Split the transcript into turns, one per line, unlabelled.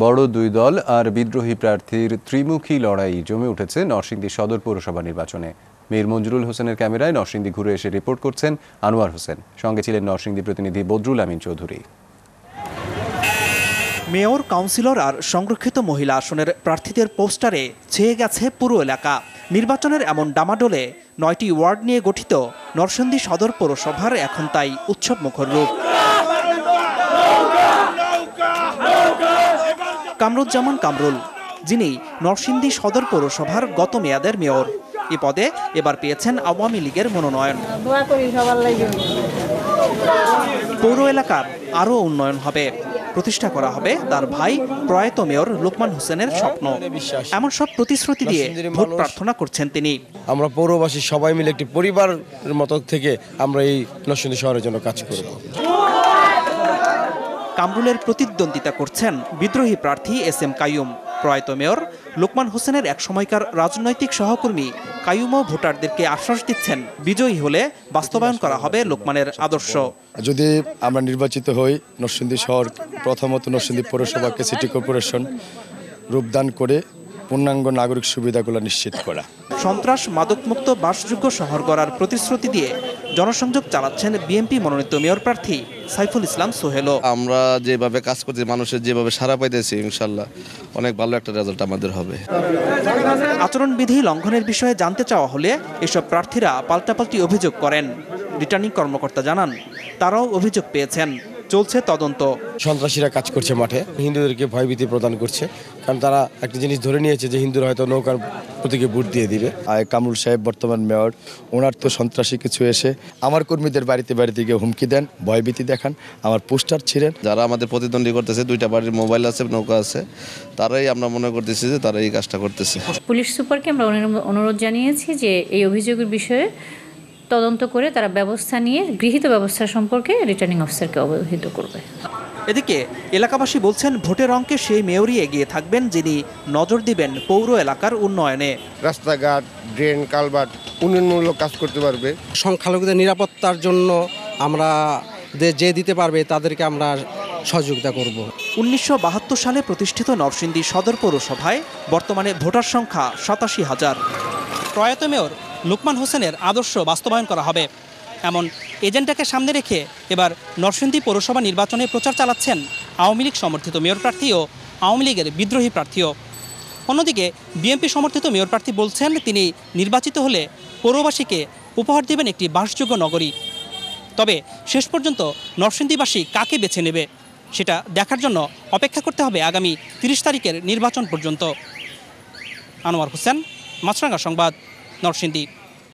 বড় দুই দল আর বিদ্রোহী প্রার্থীর ত্রিমুখী লড়াই জমে উঠেছে নরসিংদী সদর পৌরসভা নির্বাচনে। মীর মঞ্জুরুল হোসেনের ক্যামেরায় নরসিংদী ঘুরে এসে রিপোর্ট করছেন আনোয়ার হোসেন, সঙ্গে ছিলেন নরসিংদী প্রতিনিধি বদরুল আমিন চৌধুরী।
মেয়র, কাউন্সিলর আর সংরক্ষিত মহিলা আসনের প্রার্থীদের পোস্টারে ছেয়ে গেছে পুরো এলাকা। নির্বাচনের এমন ডামাডোলে ৯টি ওয়ার্ড নিয়ে গঠিত নরসিংদী সদর পৌরসভার এখন তাই উৎসবমুখর রূপ। কামরুজ্জামান কামরুল, যিনি নরসিংদী সদর পৌরসভার গত মেয়াদের মেয়র, এ পদে এবার পেয়েছেন আওয়ামী লীগের মনোনয়ন। পৌর এলাকার আরও উন্নয়ন হবে, প্রতিষ্ঠা করা হবে তার ভাই প্রয়াত মেয়র লোকমান হোসেনের স্বপ্ন। এমন সব প্রতিশ্রুতি দিয়ে ভোট প্রার্থনা করছেন তিনি।
আমরা পৌরবাসী সবাই মিলে একটি পরিবারের মতো থেকে আমরা এই নরসিংদী শহরের জন্য কাজ করব।
কামরুলের প্রতিদ্বন্দ্বিতা করছেন বিদ্রোহী প্রার্থী এস.এম. কাইয়ুম। প্রয়াত মেয়র লোকমান হোসেনের এক সময়কার রাজনৈতিক সহকর্মী কাইয়ুমও ভোটারদেরকে আশ্বাস দিচ্ছেন, বিজয়ী হলে বাস্তবায়ন করা হবে লোকমানের আদর্শ।
যদি আমরা নির্বাচিত হই, নরসিংদী শহর প্রথমত নরসিংদী পৌরসভাকে সিটি কর্পোরেশন রূপদান করে পূর্ণাঙ্গ নাগরিক সুবিধাগুলো নিশ্চিত করা।
সন্ত্রাস মাদকমুক্ত বাসযোগ্য শহর গড়ার প্রতিশ্রুতি দিয়ে জনসংযোগ চালাচ্ছেন বিএনপি মনোনীত মেয়র প্রার্থী সাইফুল ইসলাম সোহেলও।
আমরা যেভাবে কাজ করছি, মানুষের যেভাবে সাড়া পাইতেছি, ইনশাল্লাহ অনেক ভালো একটা রেজাল্ট আমাদের হবে।
আচরণবিধি লঙ্ঘনের বিষয়ে জানতে চাওয়া হলে এসব প্রার্থীরা পাল্টাপাল্টি অভিযোগ করেন। রিটার্নিং কর্মকর্তা জানান, তারাও অভিযোগ পেয়েছেন, চলছে তদন্ত।
সন্ত্রাসীরা কাজ করছে মাঠে, হিন্দুদেরকে ভয়ভীতি প্রদান করছে, কারণ তারা একটা জিনিস ধরে নিয়েছে যে হিন্দুরা হয়তো নৌকার প্রতীকে ভোট দিয়ে দিবে। আর কামরুল সাহেব বর্তমান মেয়র, ওনার তো সন্ত্রাসী কিছু এসে আমার কর্মীদের বাড়িতে বাড়িতে গিয়ে হুমকি দেন, ভয়ভীতি দেখান, আমার পোস্টার ছিঁড়েন।
যারা আমাদের প্রতিদ্বন্দ্বী করতেছে, দুইটা বাড়ির মোবাইল আছে, নৌকা আছে, তারাই আমরা মনে করতেছি যে তারা এই কাজটা করতেছে।
পুলিশ সুপারকে আমরা অনুরোধ জানিয়েছি যে এই অভিযোগের বিষয়ে তদন্ত করে তারা ব্যবস্থা নিয়ে গৃহীত ব্যবস্থা সম্পর্কে রিটার্নিং অফিসারকে অবহিত করবে।
এদিকে এলাকাবাসী বলছেন, ভোটের অঙ্কে সেই মেয়রই এগিয়ে থাকবেন যিনি নজর দিবেন পৌর এলাকার উন্নয়নে।
রাস্তাঘাট, ড্রেন, কালভার্ট উন্নয়নমূলক কাজ করতে পারবে।
সংখ্যালঘুদের নিরাপত্তার জন্য আমরা যে দিতে পারবে তাদেরকে আমরা সহযোগিতা করব।
1972 সালে প্রতিষ্ঠিত নরসিংদী সদর পৌরসভায় বর্তমানে ভোটার সংখ্যা 87,000। প্রয়াত মেয়র লোকমান হোসেনের আদর্শ বাস্তবায়ন করা হবে, এমন এজেন্ডাকে সামনে রেখে এবার নরসিংদী পৌরসভা নির্বাচনে প্রচার চালাচ্ছেন আওয়ামী লীগ সমর্থিত মেয়র প্রার্থী ও আওয়ামী লীগের বিদ্রোহী প্রার্থীও। অন্যদিকে বিএনপি সমর্থিত মেয়র প্রার্থী বলছেন, তিনি নির্বাচিত হলে পৌরবাসীকে উপহার দেবেন একটি বাসযোগ্য নগরী। তবে শেষ পর্যন্ত নরসিংদীবাসী কাকে বেছে নেবে সেটা দেখার জন্য অপেক্ষা করতে হবে আগামী 30 তারিখের নির্বাচন পর্যন্ত। আনোয়ার হোসেন, মাছরাঙ্গা সংবাদ, নরসিংদী।